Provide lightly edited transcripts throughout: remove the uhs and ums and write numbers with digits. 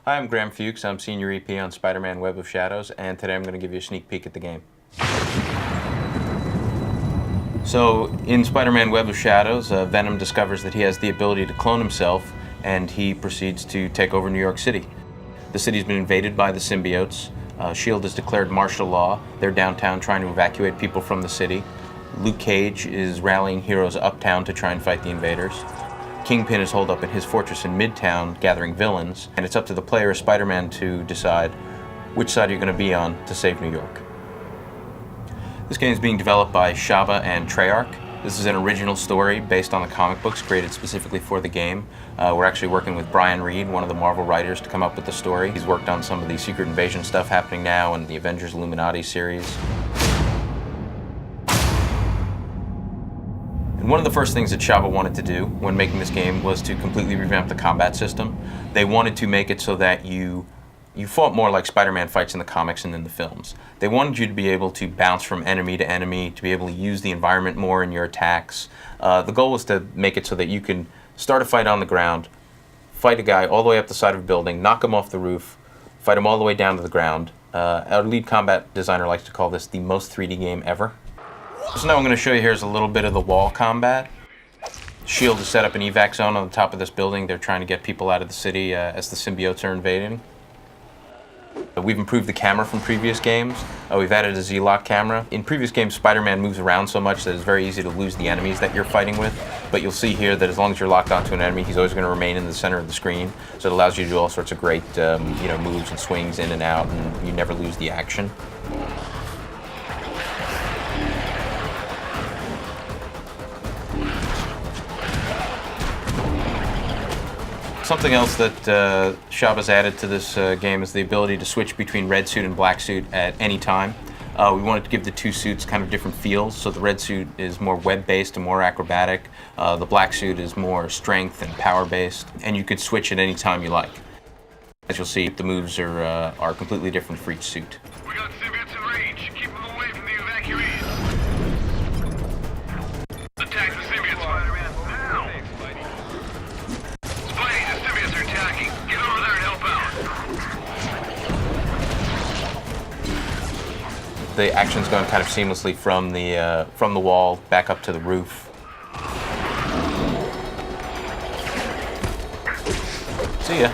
Hi, I'm Graham Fuchs. I'm Senior EP on Spider-Man Web of Shadows, and today I'm going to give you a sneak peek at the game. So, in Spider-Man Web of Shadows, Venom discovers that he has the ability to clone himself, and he proceeds to take over New York City. The city's been invaded by the symbiotes. S.H.I.E.L.D. has declared martial law. They're downtown trying to evacuate people from the city. Luke Cage is rallying heroes uptown to try and fight the invaders. Kingpin is holed up in his fortress in Midtown, gathering villains, and it's up to the player as Spider-Man to decide which side you're going to be on to save New York. This game is being developed by Shaba and Treyarch. This is an original story based on the comic books created specifically for the game. We're actually working with Brian Reed, one of the Marvel writers, to come up with the story. He's worked on some of the Secret Invasion stuff happening now and the Avengers Illuminati series. And one of the first things that Shaba wanted to do when making this game was to completely revamp the combat system. They wanted to make it so that you fought more like Spider-Man fights in the comics and in the films. They wanted you to be able to bounce from enemy to enemy, to be able to use the environment more in your attacks. The goal was to make it so that you can start a fight on the ground, fight a guy all the way up the side of a building, knock him off the roof, fight him all the way down to the ground. Our lead combat designer likes to call this the most 3D game ever. So now I'm going to show you here's a little bit of the wall combat. S.H.I.E.L.D. has set up an evac zone on the top of this building. They're trying to get people out of the city as the symbiotes are invading. We've improved the camera from previous games. We've added a Z-Lock camera. In previous games, Spider-Man moves around so much that it's very easy to lose the enemies that you're fighting with. But you'll see here that as long as you're locked onto an enemy, he's always going to remain in the center of the screen. So it allows you to do all sorts of great moves and swings in and out, and you never lose the action. Something else that Shaba's added to this game is the ability to switch between red suit and black suit at any time. We wanted to give the two suits kind of different feels, so the red suit is more web-based and more acrobatic. The black suit is more strength and power-based, and you could switch at any time you like. As you'll see, the moves are completely different for each suit. We got symbiotes in range. Keep them away from the evacuees. Attack the symbiotes, Spider-Man. Now! Spidey, the symbiotes are attacking. Get over there and help out. The action's going kind of seamlessly from the wall back up to the roof. See ya.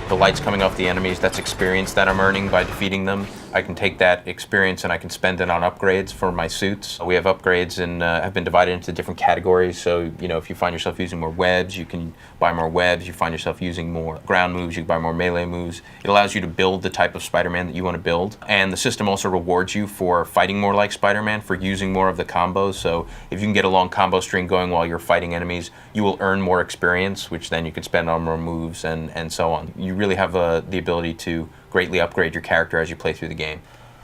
The light's coming off the enemies, that's experience that I'm earning by defeating them. I can take that experience and I can spend it on upgrades for my suits. We have upgrades and have been divided into different categories. So, if you find yourself using more webs, you can buy more webs. You find yourself using more ground moves, you can buy more melee moves. It allows you to build the type of Spider-Man that you want to build. And the system also rewards you for fighting more like Spider-Man, for using more of the combos. So if you can get a long combo string going while you're fighting enemies, you will earn more experience, which then you can spend on more moves and so on. You really have the ability to greatly upgrade your character as you play through the game.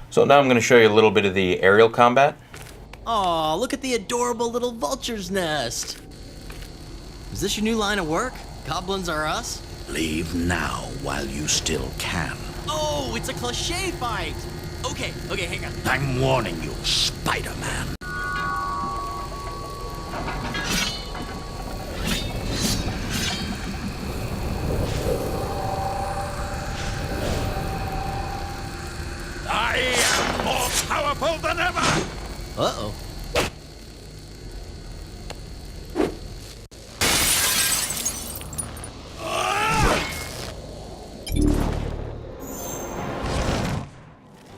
So now I'm going to show you a little bit of the aerial combat. Aw, look at the adorable little vulture's nest. Is this your new line of work? Goblins are us? Leave now while you still can. Oh, it's a cliché fight! Okay, hang on. I'm warning you, Spider-Man. I am more powerful than ever! Uh-oh.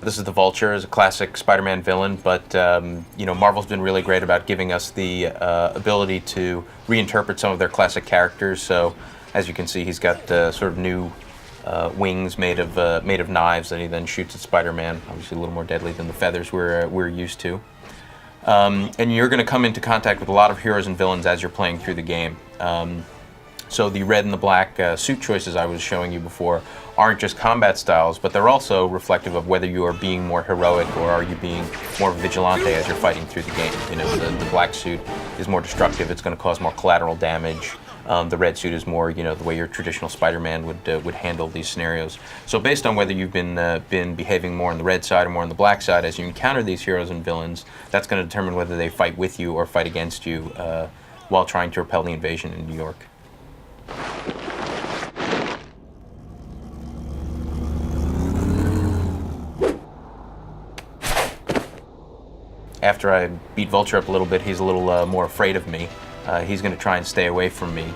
This is the Vulture, is a classic Spider-Man villain, but Marvel's been really great about giving us the ability to reinterpret some of their classic characters. So, as you can see, he's got sort of new wings made of knives that he then shoots at Spider-Man. Obviously, a little more deadly than the feathers we're used to. And you're going to come into contact with a lot of heroes and villains as you're playing through the game. So the red and the black suit choices I was showing you before aren't just combat styles, but they're also reflective of whether you are being more heroic or are you being more vigilante as you're fighting through the game. The black suit is more destructive, it's going to cause more collateral damage. The red suit is more, the way your traditional Spider-Man would handle these scenarios. So based on whether you've been behaving more on the red side or more on the black side, as you encounter these heroes and villains, that's going to determine whether they fight with you or fight against you while trying to repel the invasion in New York. After I beat Vulture up a little bit, he's a little more afraid of me. He's going to try and stay away from me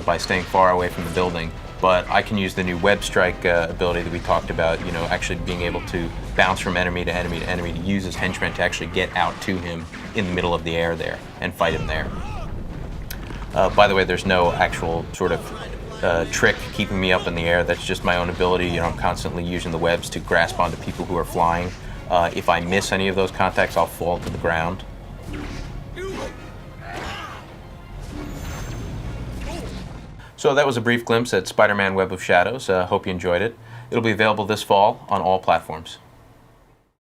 by staying far away from the building. But I can use the new web strike ability that we talked about, actually being able to bounce from enemy to enemy to enemy, to use his henchmen to actually get out to him in the middle of the air there and fight him there. By the way, there's no actual sort of trick keeping me up in the air. That's just my own ability. I'm constantly using the webs to grasp onto people who are flying. If I miss any of those contacts, I'll fall to the ground. So that was a brief glimpse at Spider-Man Web of Shadows. Hope you enjoyed it. It'll be available this fall on all platforms.